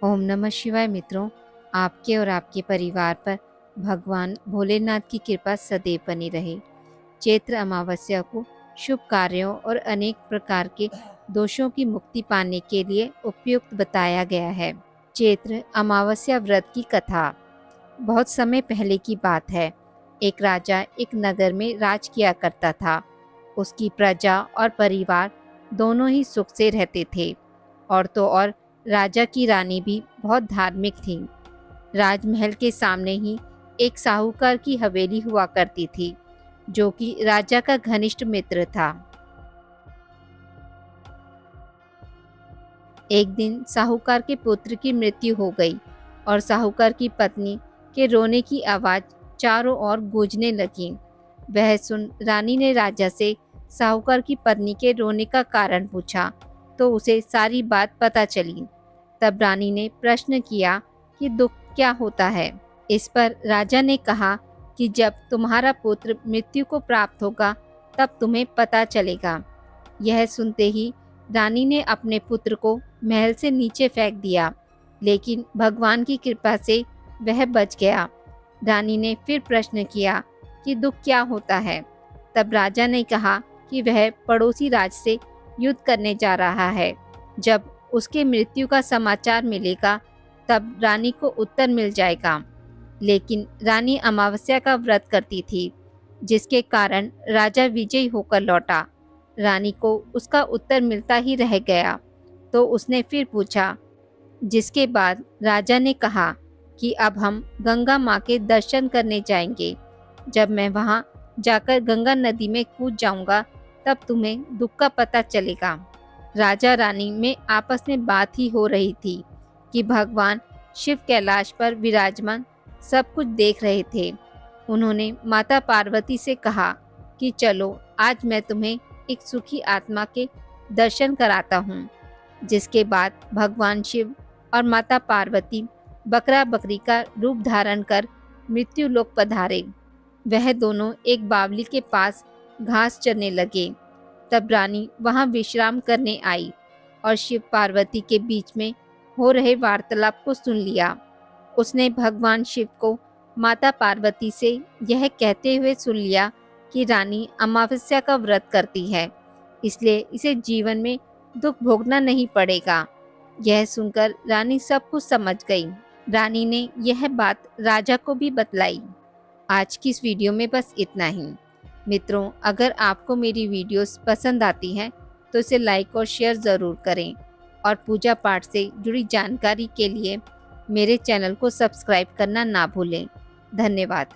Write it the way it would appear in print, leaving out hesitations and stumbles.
ओम नमः शिवाय मित्रों, आपके और आपके परिवार पर भगवान भोलेनाथ की कृपा सदैव बनी रहे। चैत्र अमावस्या को शुभ कार्यों और अनेक प्रकार के दोषों की मुक्ति पाने के लिए उपयुक्त बताया गया है। चैत्र अमावस्या व्रत की कथा। बहुत समय पहले की बात है। एक राजा एक नगर में राज किया करता था। उसकी प्रजा और परिवार दोनों ही सुख से रहते थे। और तो और राजा की रानी भी बहुत धार्मिक थी। राजमहल के सामने ही एक साहूकार की हवेली हुआ करती थी, जो कि राजा का घनिष्ठ मित्र था। एक दिन साहूकार के पुत्र की मृत्यु हो गई और साहूकार की पत्नी के रोने की आवाज़ चारों ओर गूंजने लगी। वह सुन रानी ने राजा से साहूकार की पत्नी के रोने का कारण पूछा, तो उसे सारी बात पता चली। तब रानी ने प्रश्न किया कि दुख क्या होता है। इस पर राजा ने कहा कि जब तुम्हारा पुत्र मृत्यु को प्राप्त होगा तब तुम्हें पता चलेगा। यह सुनते ही रानी ने अपने पुत्र को महल से नीचे फेंक दिया, लेकिन भगवान की कृपा से वह बच गया। रानी ने फिर प्रश्न किया कि दुख क्या होता है। तब राजा ने कहा कि वह पड़ोसी राज्य से युद्ध करने जा रहा है। जब उसके मृत्यु का समाचार मिलेगा तब रानी को उत्तर मिल जाएगा। लेकिन रानी अमावस्या का व्रत करती थी, जिसके कारण राजा विजयी होकर लौटा। रानी को उसका उत्तर मिलता ही रह गया, तो उसने फिर पूछा, जिसके बाद राजा ने कहा कि अब हम गंगा माँ के दर्शन करने जाएंगे। जब मैं वहाँ जाकर गंगा नदी में कूद जाऊंगा तब तुम्हें दुख का पता चलेगा। राजा रानी में आपस में बात ही हो रही थी कि भगवान शिव कैलाश पर विराजमान सब कुछ देख रहे थे। उन्होंने माता पार्वती से कहा कि चलो आज मैं तुम्हें एक सुखी आत्मा के दर्शन कराता हूँ। जिसके बाद भगवान शिव और माता पार्वती बकरा बकरी का रूप धारण कर मृत्यु लोक पधारे। वह दोनों एक बावली के पास घास चरने लगे। तब रानी वहां विश्राम करने आई और शिव पार्वती के बीच में हो रहे वार्तालाप को सुन लिया। उसने भगवान शिव को माता पार्वती से यह कहते हुए सुन लिया कि रानी अमावस्या का व्रत करती है, इसलिए इसे जीवन में दुख भोगना नहीं पड़ेगा। यह सुनकर रानी सब कुछ समझ गई। रानी ने यह बात राजा को भी बतलाई। आज की इस वीडियो में बस इतना ही। मित्रों, अगर आपको मेरी वीडियोस पसंद आती हैं तो इसे लाइक और शेयर ज़रूर करें और पूजा पाठ से जुड़ी जानकारी के लिए मेरे चैनल को सब्सक्राइब करना ना भूलें। धन्यवाद।